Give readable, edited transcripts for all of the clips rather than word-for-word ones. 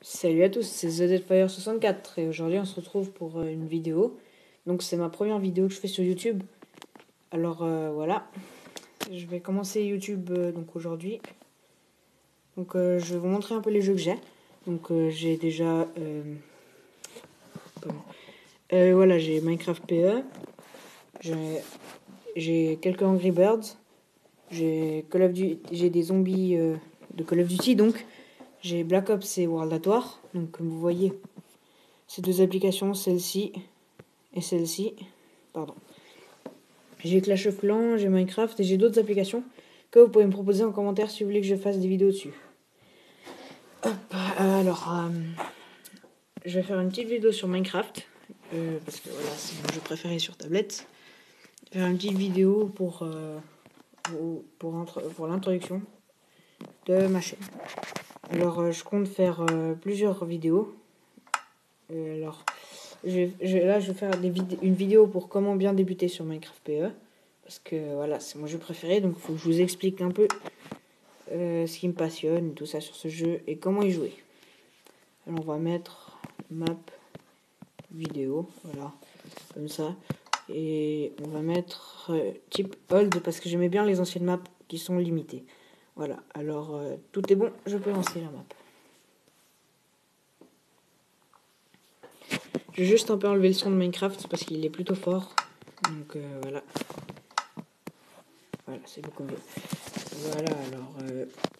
Salut à tous, c'est TheDeadFire64 et aujourd'hui on se retrouve pour une vidéo. Donc c'est ma première vidéo que je fais sur YouTube. Alors voilà, je vais commencer YouTube donc aujourd'hui. Donc je vais vous montrer un peu les jeux que j'ai. Donc j'ai déjà voilà, j'ai Minecraft PE, j'ai quelques Angry Birds, j'ai des zombies de Call of Duty, donc j'ai Black Ops et World at War. Donc comme vous voyez, ces deux applications, celle-ci et celle-ci, pardon. J'ai Clash of Clans, j'ai Minecraft et j'ai d'autres applications que vous pouvez me proposer en commentaire si vous voulez que je fasse des vidéos dessus. Hop, je vais faire une petite vidéo sur Minecraft parce que voilà, c'est mon jeu préféré sur tablette. Je vais faire une petite vidéo pour l'introduction de ma chaîne. Alors je compte faire plusieurs vidéos. Alors là je vais faire une vidéo pour comment bien débuter sur Minecraft PE. Parce que voilà, c'est mon jeu préféré, donc il faut que je vous explique un peu ce qui me passionne, tout ça sur ce jeu et comment y jouer. Alors on va mettre map vidéo, voilà, comme ça. Et on va mettre type hold parce que j'aimais bien les anciennes maps qui sont limitées. Voilà, alors tout est bon, je peux lancer la map. Je vais juste un peu enlever le son de Minecraft parce qu'il est plutôt fort. Donc voilà. Voilà, c'est beaucoup mieux. Voilà, alors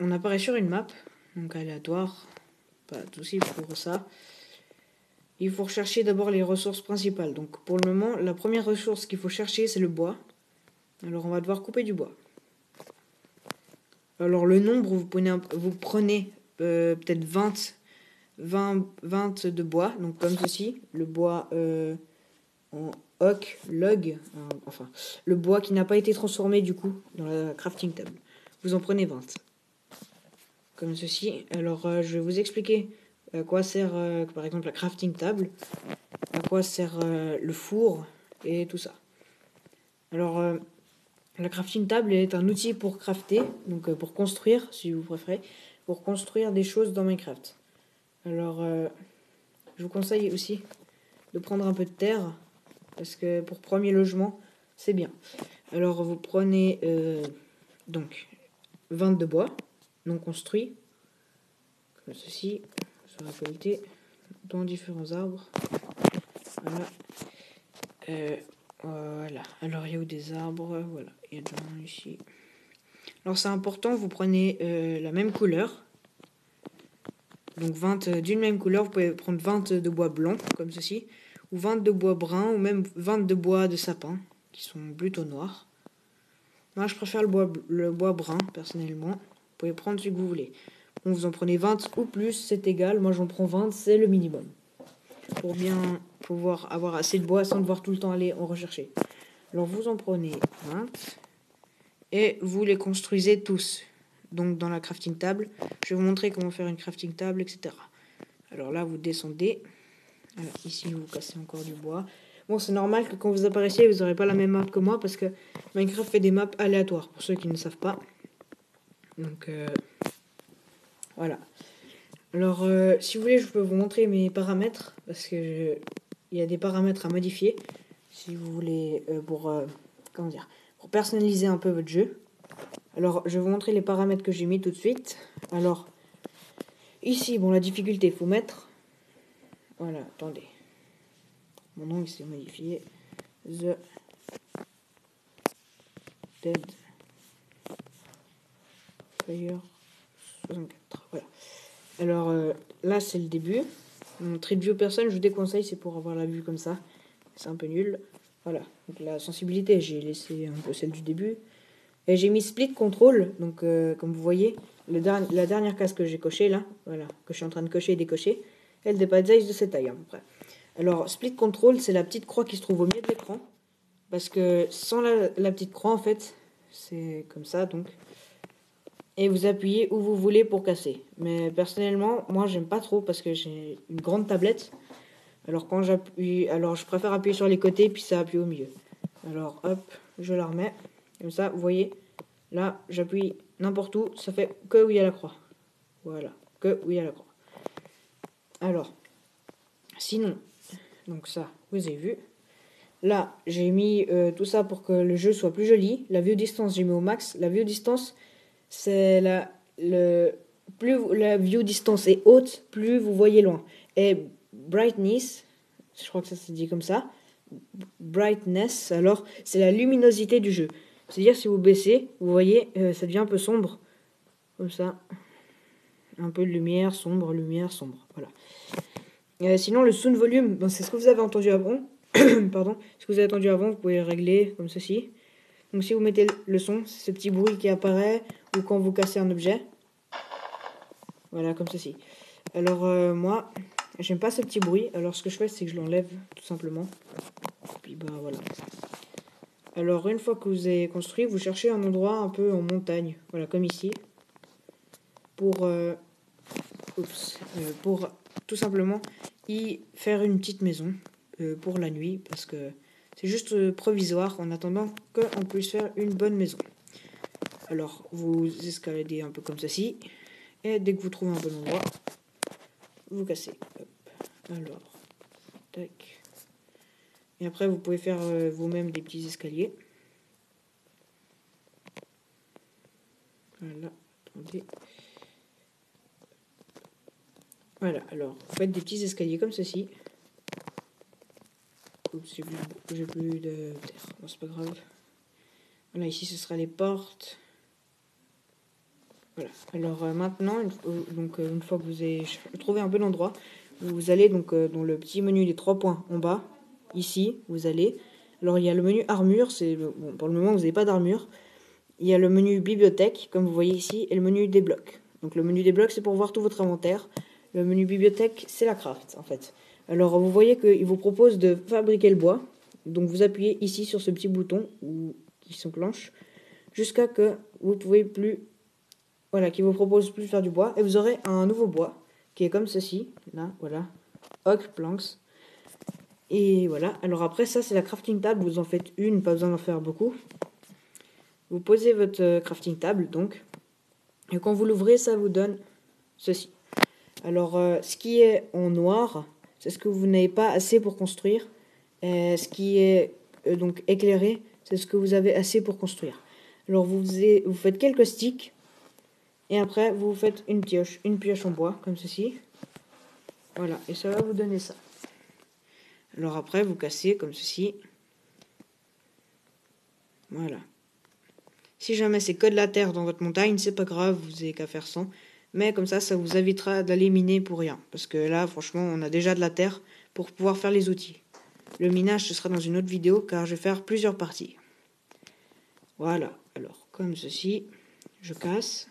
on apparaît sur une map, donc aléatoire, pas de souci pour ça. Il faut rechercher d'abord les ressources principales. Donc pour le moment, la première ressource qu'il faut chercher, c'est le bois. Alors on va devoir couper du bois. Alors le nombre, vous prenez peut-être 20 de bois, donc comme ceci. Le bois en oak, log, enfin, le bois qui n'a pas été transformé du coup dans la crafting table. Vous en prenez 20. Comme ceci. Alors je vais vous expliquer à quoi sert par exemple la crafting table, à quoi sert le four et tout ça. Alors la crafting table est un outil pour crafter, donc pour construire si vous préférez, pour construire des choses dans Minecraft. Alors je vous conseille aussi de prendre un peu de terre parce que pour premier logement c'est bien. Alors vous prenez donc 20 de bois non construit comme ceci, sur la qualité dans différents arbres. Voilà. Voilà. Alors il y a où des arbres, voilà, il y a de ici. Alors c'est important, vous prenez la même couleur. Donc 20 d'une même couleur, vous pouvez prendre 20 de bois blanc comme ceci, ou 20 de bois brun, ou même 20 de bois de sapin qui sont plutôt noirs. Moi je préfère le bois brun personnellement. Vous pouvez prendre ce que vous voulez. Bon, vous en prenez 20 ou plus, c'est égal. Moi j'en prends 20, c'est le minimum. Pour bien pouvoir avoir assez de bois sans devoir tout le temps aller en rechercher. Alors vous en prenez 20 et vous les construisez tous. Donc dans la crafting table, je vais vous montrer comment faire une crafting table, etc. Alors là vous descendez. Alors, ici vous cassez encore du bois. Bon, c'est normal que quand vous apparaissiez, vous n'aurez pas la même map que moi parce que Minecraft fait des maps aléatoires pour ceux qui ne savent pas. Donc voilà. Alors si vous voulez, je peux vous montrer mes paramètres parce que il y a des paramètres à modifier si vous voulez comment dire, pour personnaliser un peu votre jeu. Alors je vais vous montrer les paramètres que j'ai mis tout de suite. Alors ici, bon, la difficulté, il faut mettre, voilà, attendez, mon nom il s'est modifié, The Dead Fire 64, voilà. Alors là c'est le début. Mon trait de view personne, je vous déconseille, c'est pour avoir la vue comme ça, c'est un peu nul. Voilà, donc la sensibilité, j'ai laissé un peu celle du début. Et j'ai mis split control, donc comme vous voyez, la dernière case que j'ai cochée là, voilà, que je suis en train de cocher et décocher, elle dépasse de cette taille à peu près. Alors split control, c'est la petite croix qui se trouve au milieu de l'écran, parce que sans la petite croix en fait, c'est comme ça donc. Et vous appuyez où vous voulez pour casser. Mais personnellement, moi j'aime pas trop parce que j'ai une grande tablette. Alors quand j'appuie, alors je préfère appuyer sur les côtés puis ça appuie au milieu. Alors hop, je la remets. Comme ça, vous voyez, là j'appuie n'importe où, ça fait que où il y a la croix. Voilà, que où il y a la croix. Alors, sinon, donc ça, vous avez vu. Là, j'ai mis tout ça pour que le jeu soit plus joli. La vue distance, j'ai mis au max. La vue distance, c'est plus la view distance est haute, plus vous voyez loin. Et brightness, je crois que ça se dit comme ça. Brightness, alors c'est la luminosité du jeu. C'est-à-dire si vous baissez, vous voyez, ça devient un peu sombre, comme ça. Un peu de lumière, sombre, voilà. Sinon, le sound volume, bon, c'est ce que vous avez entendu avant. Pardon, ce que vous avez entendu avant, vous pouvez le régler comme ceci. Donc si vous mettez le son, c'est ce petit bruit qui apparaît, ou quand vous cassez un objet. Voilà, comme ceci. Alors moi, j'aime pas ce petit bruit. Alors ce que je fais, c'est que je l'enlève tout simplement. Et puis bah voilà. Alors une fois que vous avez construit, vous cherchez un endroit un peu en montagne. Voilà, comme ici. Pour tout simplement y faire une petite maison pour la nuit. Parce que c'est juste provisoire en attendant qu'on puisse faire une bonne maison. Alors vous escaladez un peu comme ceci. Et dès que vous trouvez un bon endroit, vous cassez. Hop. Alors, tac. Et après, vous pouvez faire vous-même des petits escaliers. Voilà, attendez. Voilà, alors, vous faites des petits escaliers comme ceci. Oups, j'ai plus de terre. Bon, c'est pas grave. Voilà, ici, ce sera les portes. Voilà, alors maintenant, une fois que vous avez trouvé un bon endroit, vous allez donc dans le petit menu des 3 points en bas. Ici, vous allez. Alors, il y a le menu armure. Bon, pour le moment, vous n'avez pas d'armure. Il y a le menu bibliothèque, comme vous voyez ici, et le menu des blocs. Donc le menu des blocs, c'est pour voir tout votre inventaire. Le menu bibliothèque, c'est la craft, en fait. Alors vous voyez qu'il vous propose de fabriquer le bois. Donc vous appuyez ici sur ce petit bouton qui s'enclenche jusqu'à que vous pouvez plus... Voilà, qui vous propose plus de faire du bois. Et vous aurez un nouveau bois qui est comme ceci. Là, voilà. Oak planks. Et voilà. Alors après, ça, c'est la crafting table. Vous en faites une, pas besoin d'en faire beaucoup. Vous posez votre crafting table, donc. Et quand vous l'ouvrez, ça vous donne ceci. Alors, ce qui est en noir, c'est ce que vous n'avez pas assez pour construire. Et ce qui est donc éclairé, c'est ce que vous avez assez pour construire. Alors, vous faites quelques sticks. Et après, vous faites une pioche en bois, comme ceci. Voilà, et ça va vous donner ça. Alors après, vous cassez comme ceci. Voilà. Si jamais c'est que de la terre dans votre montagne, c'est pas grave, vous n'avez qu'à faire sans. Mais comme ça vous évitera d'aller miner pour rien. Parce que là, franchement, on a déjà de la terre pour pouvoir faire les outils. Le minage, ce sera dans une autre vidéo, car je vais faire plusieurs parties. Voilà, alors, comme ceci, je casse.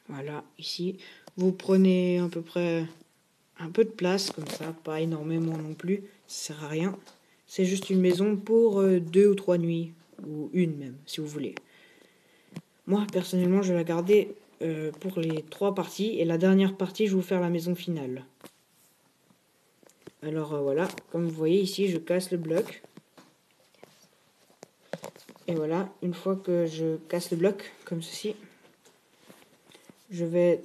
Voilà, ici, vous prenez à peu près un peu de place, comme ça, pas énormément non plus, ça sert à rien. C'est juste une maison pour 2 ou 3 nuits, ou une même, si vous voulez. Moi, personnellement, je vais la garder pour les 3 parties, et la dernière partie, je vais vous faire la maison finale. Alors voilà, comme vous voyez ici, je casse le bloc. Et voilà, une fois que je casse le bloc, comme ceci, je vais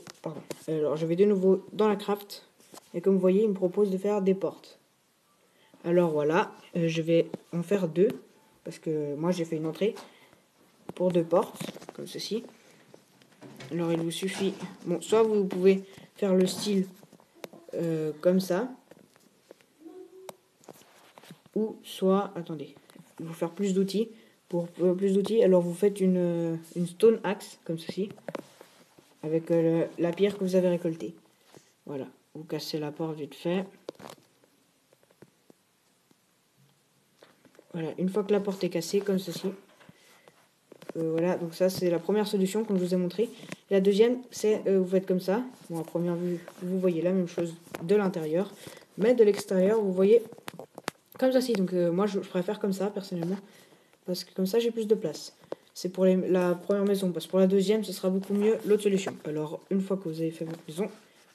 de nouveau dans la craft. Et comme vous voyez, il me propose de faire des portes. Alors voilà, je vais en faire 2. Parce que moi, j'ai fait une entrée pour 2 portes, comme ceci. Alors il vous suffit... Bon, soit vous pouvez faire le style comme ça. Ou soit... Attendez, il faut faire plus d'outils. Pour plus d'outils, alors vous faites une stone axe, comme ceci. Avec la pierre que vous avez récoltée. Voilà, vous cassez la porte vite fait. Voilà, une fois que la porte est cassée, comme ceci. Voilà, donc ça c'est la première solution comme je vous ai montré. La deuxième, c'est vous faites comme ça. Bon, à première vue, vous voyez la même chose de l'intérieur. Mais de l'extérieur, vous voyez comme ceci. Donc moi, je préfère comme ça, personnellement. Parce que comme ça, j'ai plus de place. C'est pour la première maison. Parce que pour la deuxième, ce sera beaucoup mieux l'autre solution. Alors, une fois que vous avez fait votre maison,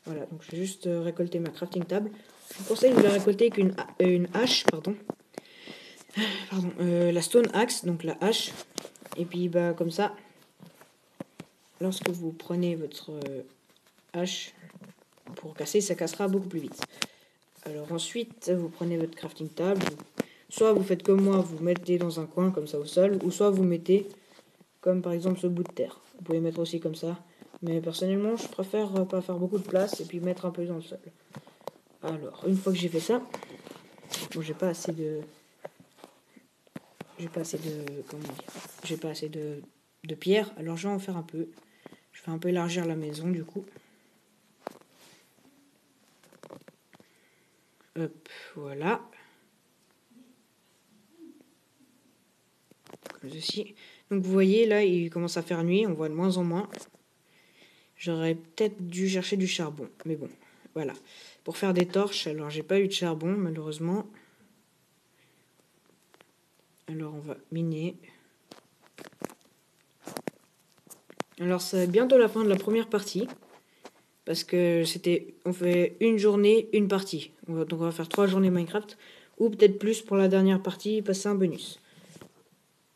voilà. Donc, je vais juste récolter ma crafting table. Je vous conseille de la récolter avec une hache, pardon. La stone axe, donc la hache. Et puis, bah, comme ça, lorsque vous prenez votre hache pour casser, ça cassera beaucoup plus vite. Alors ensuite, vous prenez votre crafting table. Soit vous faites comme moi, vous mettez dans un coin comme ça au sol, ou soit vous mettez comme par exemple ce bout de terre. Vous pouvez mettre aussi comme ça. Mais personnellement, je préfère pas faire beaucoup de place et puis mettre un peu dans le sol. Alors, une fois que j'ai fait ça, bon, j'ai pas assez de pierre, alors je vais en faire un peu. Je vais un peu élargir la maison du coup. Hop, voilà. Comme ceci. Donc vous voyez là, il commence à faire nuit, on voit de moins en moins. J'aurais peut-être dû chercher du charbon, mais bon, voilà. Pour faire des torches, alors j'ai pas eu de charbon malheureusement. Alors on va miner. Alors c'est bientôt la fin de la première partie. Parce que on fait une journée, une partie. Donc on va faire 3 journées Minecraft. Ou peut-être plus pour la dernière partie, passer un bonus.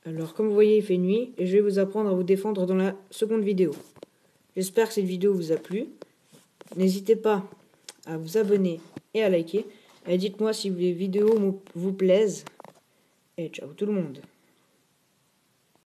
Alors comme vous voyez, il fait nuit. Et je vais vous apprendre à vous défendre dans la seconde vidéo. J'espère que cette vidéo vous a plu. N'hésitez pas à vous abonner et à liker. Et dites-moi si les vidéos vous plaisent. Et ciao tout le monde.